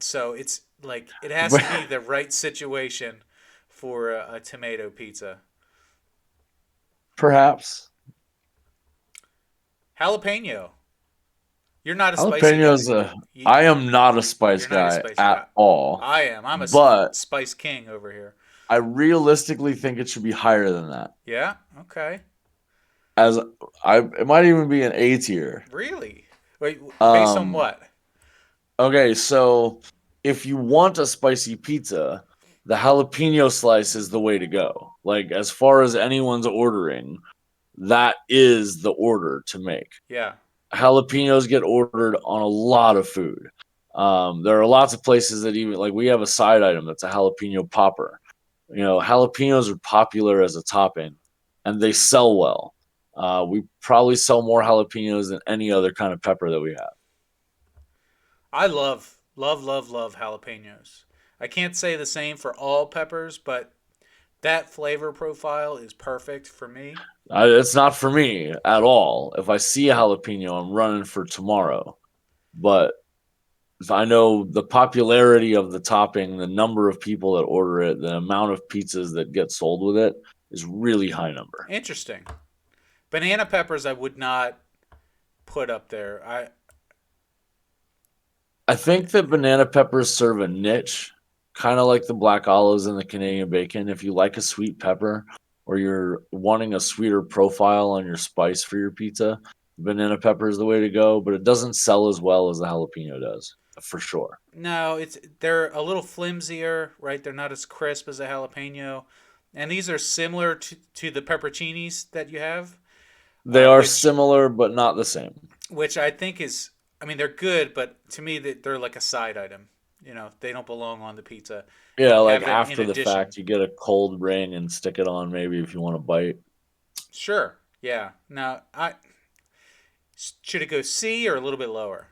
so it's like it has to be the right situation for a tomato pizza. Perhaps. Jalapeno. You're not a spicy Jalapenos, guy. You, I am not a spice you're not a guy spicy at guy. all, I am. I'm a but spice king over here. I realistically think it should be higher than that. Yeah. Okay. As it might even be an A tier. Really? Wait. Based on Um, what? okay, so if you want a spicy pizza, the jalapeno slice is the way to go. Like as far as anyone's ordering, that is the order to make. Yeah. Jalapenos get ordered on a lot of food. There are lots of places that even like we have a side item that's a jalapeno popper. Jalapenos are popular as a topping, and they sell well. We probably sell more jalapenos than any other kind of pepper that we have. I love jalapenos. I can't say the same for all peppers, but that flavor profile is perfect for me. It's not for me at all. If I see a jalapeno, I'm running for tomorrow. But if I know the popularity of the topping, the number of people that order it, the amount of pizzas that get sold with it is really high number. Interesting. Banana peppers I would not put up there. I think that banana peppers serve a niche, kind of like the black olives and the Canadian bacon. If you like a sweet pepper or you're wanting a sweeter profile on your spice for your pizza, banana pepper is the way to go, but it doesn't sell as well as the jalapeno does, for sure. No, they're a little flimsier, right? They're not as crisp as a jalapeno. And these are similar to the pepperoncinis that you have, They are which similar, but not the same. I think is, I mean, they're good, but to me, they're like a side item. They don't belong on the pizza. Yeah, You like have it in after the addition. fact, you get a cold ring and stick it on maybe if you want to bite. Sure. Yeah. Now, should it go C or a little bit lower?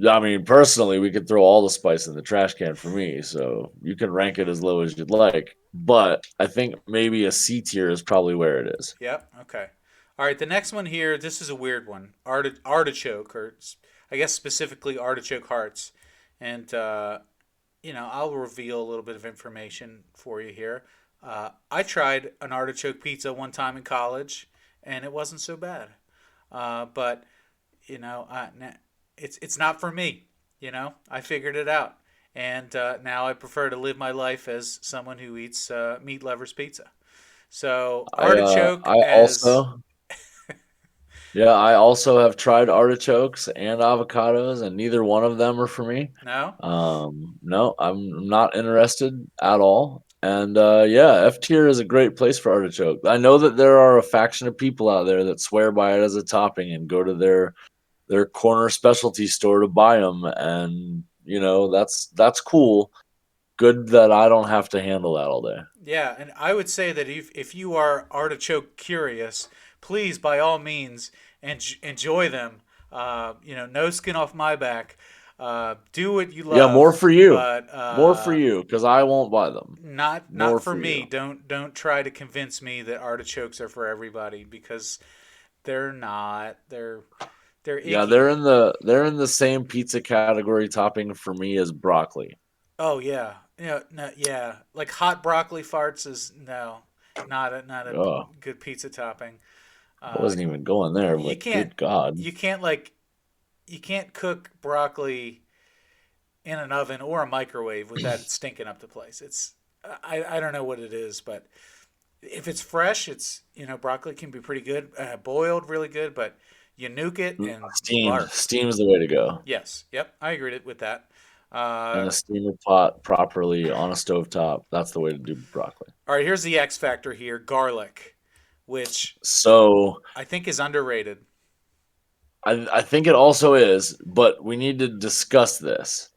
I mean, personally, we could throw all the spice in the trash can for me, so you can rank it as low as you'd like. But I think maybe a C tier is probably where it is. Yep. Okay. All right. The next one here. This is a weird one. Artichoke, or I guess specifically artichoke hearts, and I'll reveal a little bit of information for you here. I tried an artichoke pizza one time in college, and it wasn't so bad. But you know, uh, it's not for me. I figured it out, and now I prefer to live my life as someone who eats meat lovers pizza. So artichoke I as also Yeah, I also have tried artichokes and avocados, and neither one of them are for me. no. No, I'm not interested at all. And yeah, F tier is a great place for artichoke. I know that there are a faction of people out there that swear by it as a topping and go to their corner specialty store to buy them, and that's cool. Good that I don't have to handle that all day. Yeah, and I would say that if you are artichoke curious, please by all means enjoy them. No skin off my back. Do what you Yeah, more love, for you, but more for you, because I won't buy them. not More for for me. you. Don't try to convince me that artichokes are for everybody because they're not. They're Yeah, icky. they're in the same pizza category topping for me as broccoli. Oh yeah, no, yeah. Like hot broccoli farts is no. Not a Oh, good pizza topping. I Uh, wasn't even going there, you but can't good God. you can't like you can't cook broccoli in an oven or a microwave without it stinking up the place. I don't know what it is, but if it's fresh, it's broccoli can be pretty good, boiled really good, but you nuke it and Steamed. barf. Steam's the way to go. Yes, yep, I agree with that. In a steamer pot properly on a stove top. That's the way to do broccoli. All right, here's the X factor here: garlic, which So I think is underrated. I think it also is, but we need to discuss this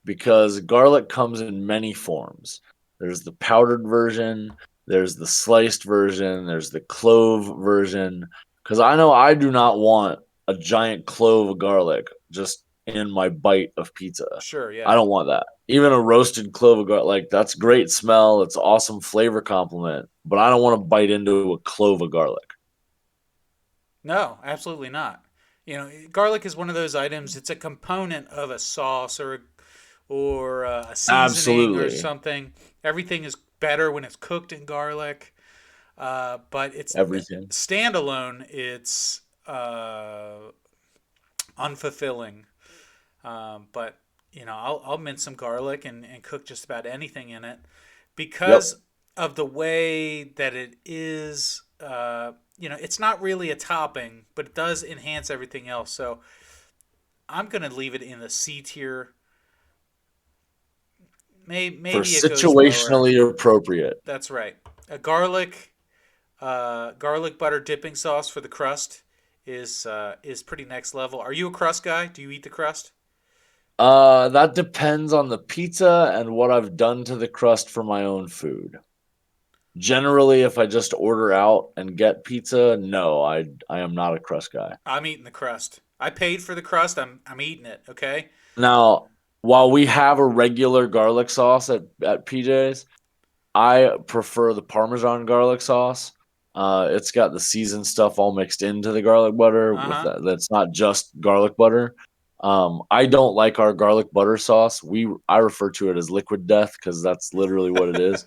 because garlic comes in many forms. There's the powdered version, there's the sliced version, there's the clove version. Because I know I do not want a giant clove of garlic just in my bite of pizza. Sure, I yeah. don't want that. Even a roasted clove of garlic, like that's great smell, it's awesome flavor complement, but I don't want to bite into a clove of garlic. No, absolutely not. Garlic is one of those items. It's a component of a sauce or a seasoning or Absolutely. something. Everything is better when it's cooked in garlic. But it's Everything. standalone. It's unfulfilling. But I'll mince some garlic and cook just about anything in it Yep. because of the way that it is. It's not really a topping, but it does enhance everything else. So I'm gonna leave it in the C tier. For Maybe it goes lower. situationally appropriate. That's right. A garlic butter dipping sauce for the crust is pretty next level. Are you a crust guy? Do you eat the crust? That depends on the pizza and what I've done to the crust for my own food. Generally, if I just order out and get pizza, no, I am not a crust guy. I'm eating the crust. I paid for the crust. I'm eating it. Okay. Now, while we have a regular garlic sauce at PJ's, I prefer the Parmesan garlic sauce. It's got the seasoned stuff all mixed into the garlic butter Uh with huh. that. That's not just garlic butter. I don't like our garlic butter sauce. I refer to it as liquid death because that's literally what it is.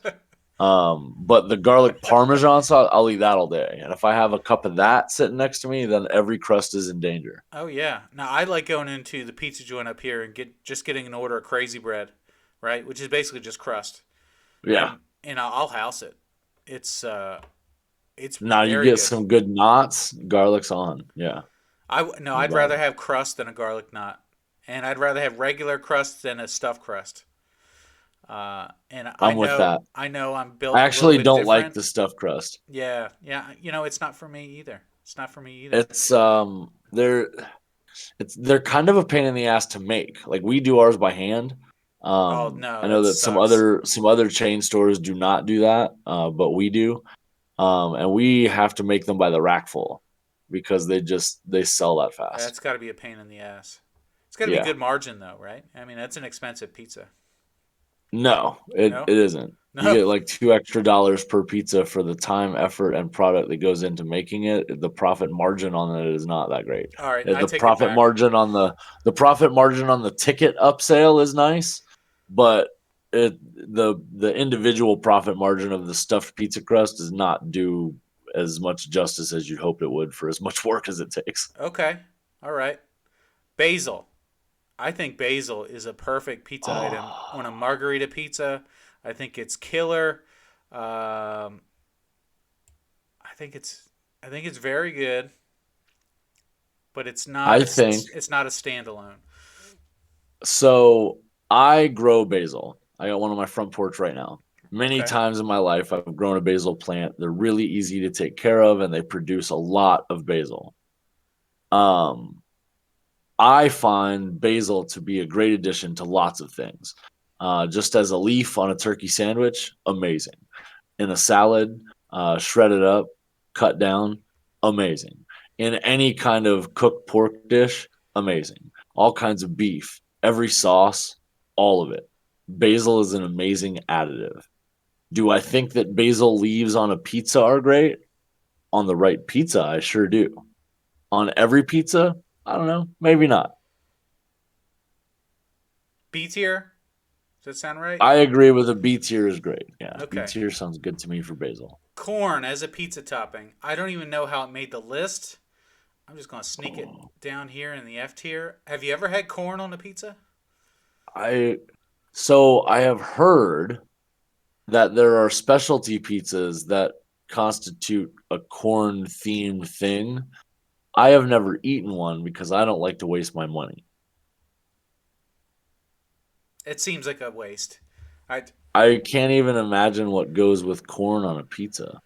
But the garlic Parmesan sauce, I'll eat that all day. And if I have a cup of that sitting next to me, then every crust is in danger. Oh yeah. Now I like going into the pizza joint up here and getting an order of crazy bread, right? Which is basically just crust, Yeah. and I'll house it. It's uh it's Now you very get good. some good knots, garlic's on. Yeah, No, no I'd doubt. rather have crust than a garlic knot, and I'd rather have regular crust than a stuffed crust. And I I'm with know that. I know I'm I built a little actually bit don't like different. the stuffed crust. Yeah, yeah. It's not for me either. It's not for me either. It's they're kind of a pain in the ass to make. Like we do ours by hand. Oh no, I know that that some sucks. other chain stores do not do that, but we do. And we have to make them by the rackful because they sell that fast. That's got to be a pain in the ass. It's got to be Yeah. good margin though, right? I mean, that's an expensive pizza. No, No, it isn't. You no. get like $2 extra per pizza for the time, effort, and product that goes into making it. The profit margin on it is not that great. All right, I The take it profit back. margin on the ticket upsale is nice, but the individual profit margin of the stuffed pizza crust does not do as much justice as you'd hope it would for as much work as it takes. Okay, all right. Basil. I think basil is a perfect pizza item on a Oh, margarita pizza. I think it's killer. Um, I think it's I think it's very good, but I think it's not a standalone. so. I grow basil. I got one on my front porch right now. Many Okay. times in my life, I've grown a basil plant. They're really easy to take care of, and they produce a lot of basil. Um, I find basil to be a great addition to lots of things. Just as a leaf on a turkey sandwich, amazing. In a salad, shred it up, cut down, amazing. In any kind of cooked pork dish, amazing. All kinds of beef, every sauce, all of it. Basil is an amazing additive. Do I think that basil leaves on a pizza are great? On the right pizza, I sure do. On every pizza, I don't know, maybe not. B tier. that sound right? I agree with a B tier is great. Yeah, B Okay. tier sounds good to me for basil. Corn as a pizza topping. I don't even know how it made the list. I'm just gonna sneak it Oh, down here in the F tier. Have you ever had corn on a pizza? I so I have heard that there are specialty pizzas that constitute a corn themed thing. I have never eaten one because I don't like to waste my money. It seems like a waste. I I can't even imagine what goes with corn on a pizza.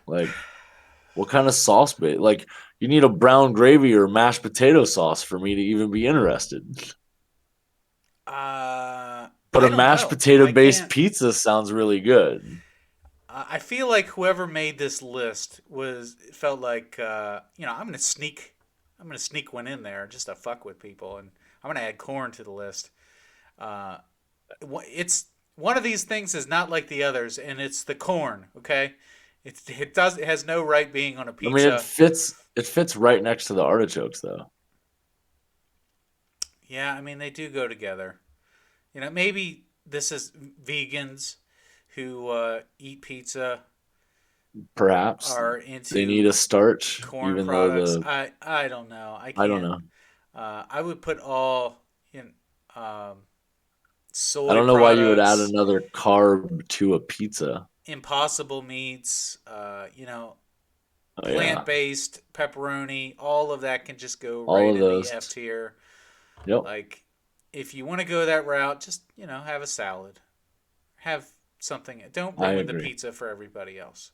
Like, what kind of sauce base? Like, you need a brown gravy or mashed potato sauce for me to even be interested. But I a don't mashed know. potato I based can't. pizza sounds really good. I feel like whoever made this list was felt like I'm gonna sneak one in there just to fuck with people, and I'm gonna add corn to the list. Uh, it's one of these things is not like the others, and it's the corn. Okay, it has no right being on a I mean, pizza. it fits right next to the artichokes though. Yeah, I mean they do go together. Maybe this is vegans who eat pizza Perhaps are they need into a starch, corn even though products. the I don't know. I I don't can't. know. I would put all in um, I soy don't know why you would add products, another carb to a pizza. impossible meats. Oh Plant yeah, based pepperoni. All of that can just go all right of in the those. F tier. Yep, Like, if you want to go that route, just have a salad. Have something. Don't I ruin the agree. pizza for everybody else.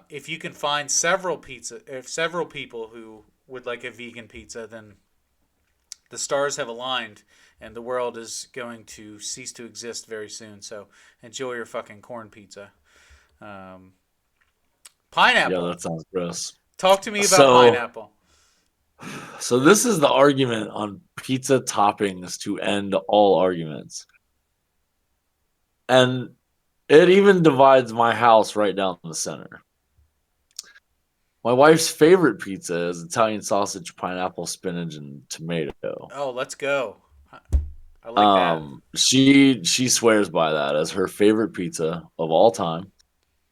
If you can find several people who would like a vegan pizza, then the stars have aligned and the world is going to cease to exist very soon. So enjoy your fucking corn pizza. Um, Yeah, Pineapple. that sounds gross. Talk to me about So, pineapple. so this is the argument on pizza toppings to end all arguments. And it even divides my house right down the center. My wife's favorite pizza is Italian sausage, pineapple, spinach, and tomato. Oh, let's go. I like that. She swears by that as her favorite pizza of all time,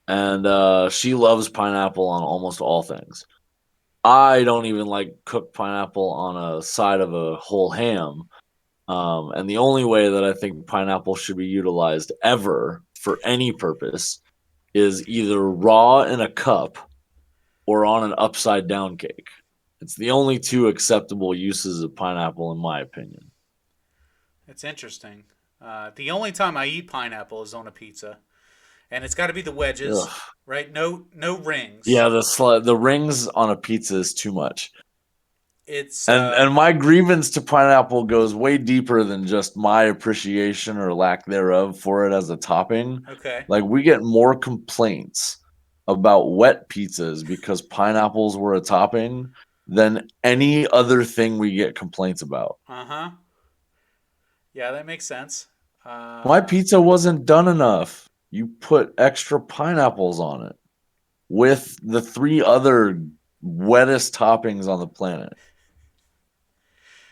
and she loves pineapple on almost all things. I don't even like cooked pineapple on a side of a whole ham. And the only way that I think pineapple should be utilized ever for any purpose is either raw in a cup or on an upside down cake. It's the only two acceptable uses of pineapple, in my opinion. It's interesting. The only time I eat pineapple is on a pizza, and it's got to be the wedges, Ugh. right? No rings. Yeah, the rings on a pizza is too much. It's And my grievance to pineapple goes way deeper than just my appreciation or lack thereof for it as a topping. okay. Like we get more complaints about wet pizzas because pineapples were a topping than any other thing we get complaints about. Uh huh. Yeah, that makes sense. My Uh, pizza wasn't done enough. You put extra pineapples on it with the three other wettest toppings on the planet.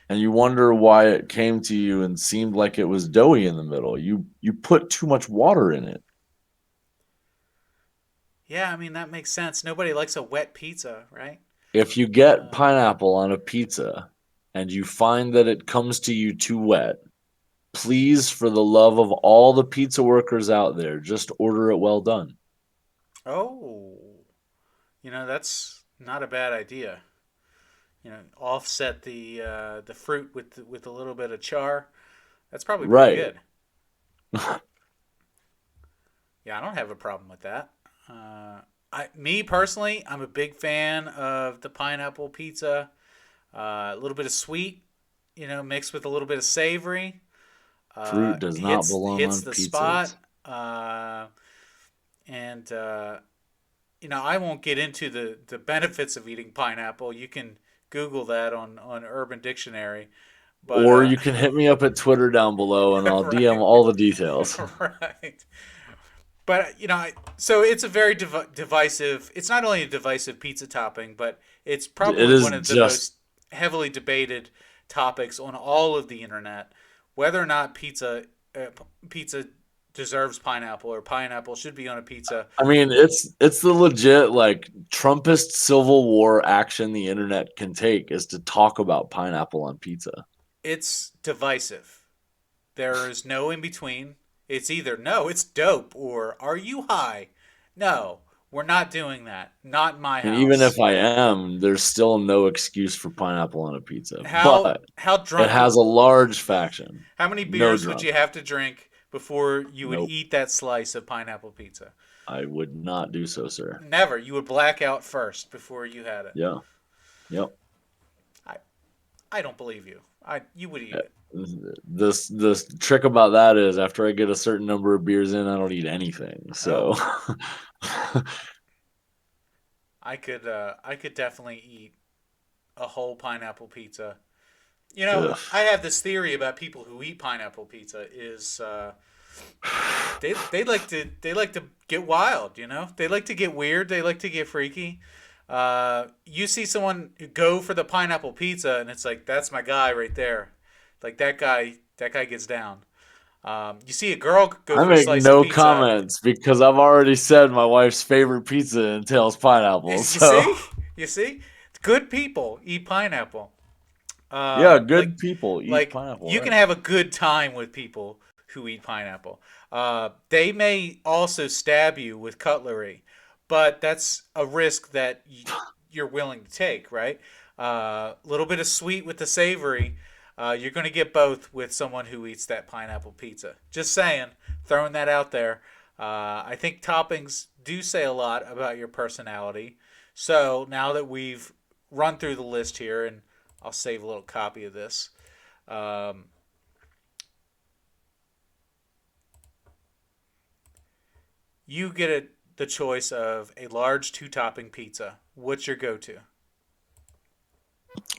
And you wonder why it came to you and seemed like it was doughy in the middle. You put too much water in it. yeah, I mean that makes sense. Nobody likes a wet pizza, right? If you get Uh, pineapple on a pizza and you find that it comes to you too wet, please, for the love of all the pizza workers out there, just order it well done. oh, that's not a bad idea. Offset the fruit with a little bit of char. That's probably pretty Right. good. Yeah, I don't have a problem with that. Me personally, I'm a big fan of the pineapple pizza. A little bit of sweet, mixed with a little bit of savory. Fruit does not belong Hits on the pizzas. spot. And I won't get into the benefits of eating pineapple. You can Google that on Urban Dictionary. But Or you can hit me up at Twitter down below and I'll DM right, all the details. right. But so it's a very divisive. It's not only a divisive pizza topping, but it's It probably is one of the just most heavily debated topics on all of the internet. Whether or not pizza pizza deserves pineapple, or pineapple should be on a pizza. I mean, it's the legit like Trumpist Civil War action the internet can take is to talk about pineapple on pizza. It's divisive. There is no in between. It's either no, it's dope, or are you high? No, we're not doing that. Not in my And even house. if I am, there's still no excuse for pineapple on a pizza. How But how it drunk? has a large faction. How many No beers would drunk. you have to drink before you would Nope. eat that slice of pineapple pizza? I would not do so, sir. Never. You would black out first before you had it. Yeah. Yep. I I don't believe you. You would eat it. This trick about that is after I get a certain number of beers in, I don't eat anything. So Oh, I could definitely eat a whole pineapple pizza. You know, ugh. I have this theory about people who eat pineapple pizza is they like to get wild. You know, they like to get weird. They like to get freaky. You see someone go for the pineapple pizza, and it's like that's my guy right there. Like that guy gets down. You see a girl go I for a make slice of no pizza. comments because I've already said my wife's favorite pizza entails pineapple. You So see, you see, good people eat pineapple. yeah, Like good people eat like pineapple, you can right? have a good time with people who eat pineapple. They may also stab you with cutlery, but that's a risk that you're willing to take, right? A little bit of sweet with the savory. You're going to get both with someone who eats that pineapple pizza. Just saying, throwing that out there. I think toppings do say a lot about your personality. So now that we've run through the list here, and I'll save a little copy of this. Um, you get the choice of a large two topping pizza. What's your go to?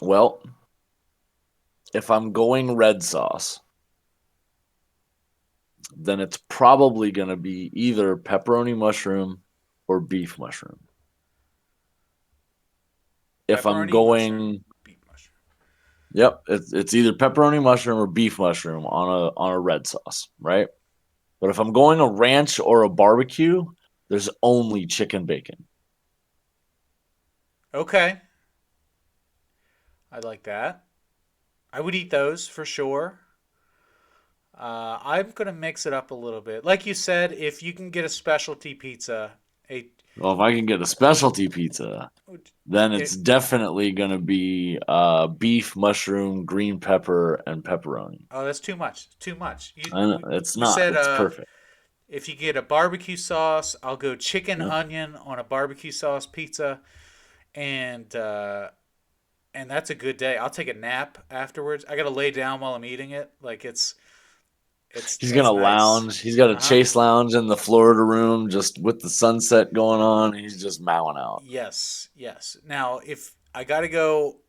Well, if I'm going red sauce, then it's probably going to be either pepperoni mushroom or beef mushroom. If I'm Pepperoni, mushroom, going, beef mushroom. yep, it's either pepperoni mushroom or beef mushroom on a red sauce, right? But if I'm going a ranch or a barbecue, there's only chicken bacon. Okay, I like that. I would eat those for sure. I'm gonna mix it up a little bit. Like you said, if you can get a specialty pizza, a Well, if I can get a specialty pizza, then it's it, definitely going to be beef, mushroom, green pepper, and pepperoni. oh, that's too much. Too much. I know, it's We not. said It's perfect. if you get a barbecue sauce, I'll go chicken Yep. onion on a barbecue sauce pizza, and and that's a good day. I'll take a nap afterwards. I gotta lay down while I'm eating it. Like He's it's gonna nice. lounge. He's got a Uh huh. chase lounge in the Florida room, just with the sunset going on. He's just mowing out. Yes, yes. Now, if I gotta go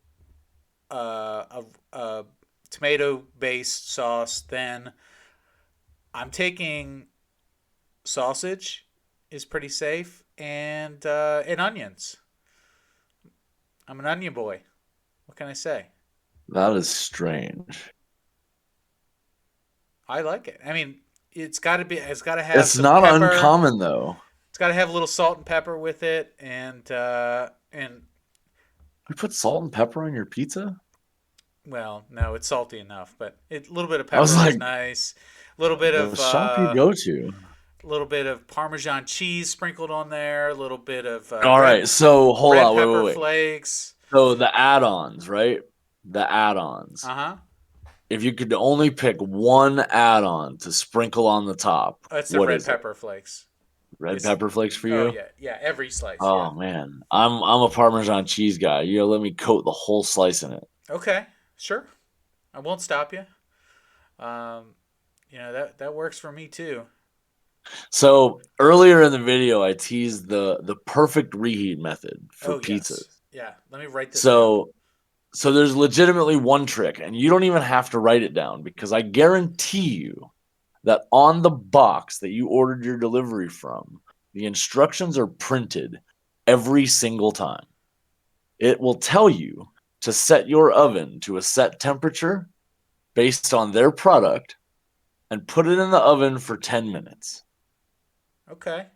a tomato based sauce, then I'm taking sausage is pretty safe, and onions. I'm an onion boy. What can I say? That is strange. I like it. I mean, it's got to have It's some not pepper. uncommon though. It's got to have a little salt and pepper with it, and You put salt and pepper on your pizza? well, no, it's salty enough, but a little bit of I was pepper is like, nice. A little bit the of shop you go to. Parmesan cheese sprinkled on there. A little bit of All right, so hold red on, pepper wait. flakes. So the add-ons, right? The add-ons. Uh huh. If you could only pick one add-on to sprinkle on the top, That's the what red is it? pepper flakes. Red It's pepper flakes for oh you? yeah, yeah. Every slice, yeah. Oh man, I'm a Parmesan cheese guy. You let me coat the whole slice in it. Okay, sure. I won't stop you. Um, that works for me too. So earlier in the video, I teased the perfect reheat method for Oh pizzas. yes, yeah. Let me write this down. So so there's legitimately one trick, and you don't even have to write it down because I guarantee you that on the box that you ordered your delivery from, the instructions are printed every single time. It will tell you to set your oven to a set temperature based on their product, and put it in the oven for 10 minutes. Okay.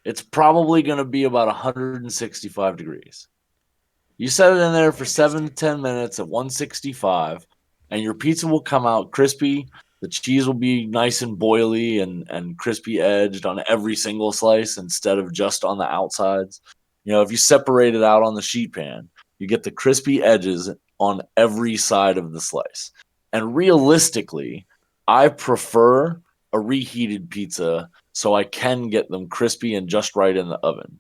It's probably going to be about 165 degrees. You set it in there for 7 to Interesting. 10 minutes at 165, and your pizza will come out crispy. The cheese will be nice and boily and crispy edged on every single slice instead of just on the outsides. If you separate it out on the sheet pan, you get the crispy edges on every side of the slice. And realistically, I prefer a reheated pizza so I can get them crispy and just right in the oven.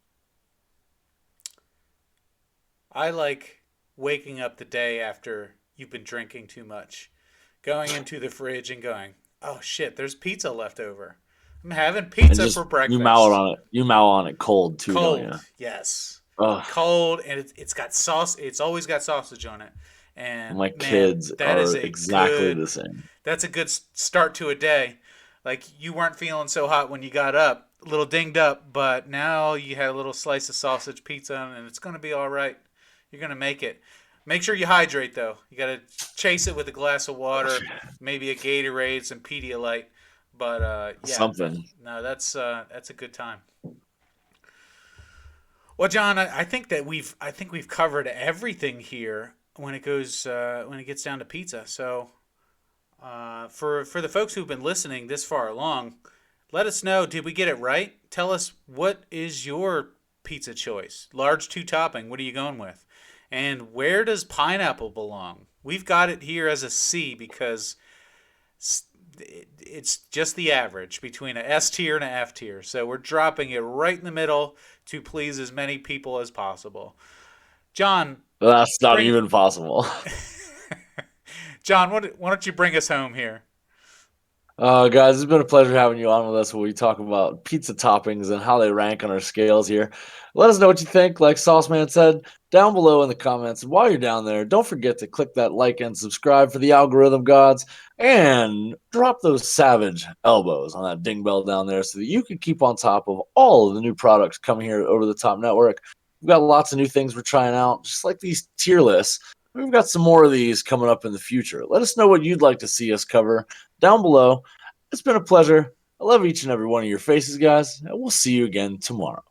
I like waking up the day after you've been drinking too much, going into the fridge and going, "Oh shit, there's pizza left over. I'm having And pizza for just you mow it breakfast." on it. You mow on it cold too, don't Cold, you? yes. Ugh, Cold, and it's got sauce. It's always got sausage on it. And my man, kids are exactly the same. that's a good start to a day. Like you weren't feeling so hot when you got up, a little dinged up, but now you had a little slice of sausage pizza, and it's gonna be all right. You're gonna make it. Make sure you hydrate though. You gotta chase it with a glass of water, maybe a Gatorade, some Pedialyte. But yeah, Something. no, that's a good time. Well, John, I think that we've covered everything here when it gets down to pizza. So for the folks who've been listening this far along, let us know. Did we get it right? Tell us what is your pizza choice? Large two topping. What are you going with? And where does pineapple belong? We've got it here as a C because it's just the average between a S tier and a F tier. So we're dropping it right in the middle to please as many people as possible. John, That's not bring even possible. John. Why don't you bring us home here? Guys, it's been a pleasure having you on with us when we talk about pizza toppings and how they rank on our scales here. Let us know what you think, like Sauce Man said, down below in the comments. And while you're down there, don't forget to click that like and subscribe for the algorithm gods and drop those savage elbows on that ding bell down there so that you can keep on top of all of the new products coming here at Over the Top Network. We've got lots of new things we're trying out, just like these tier lists. We've got some more of these coming up in the future. Let us know what you'd like to see us cover down below. It's been a pleasure. I love each and every one of your faces, guys, and we'll see you again tomorrow.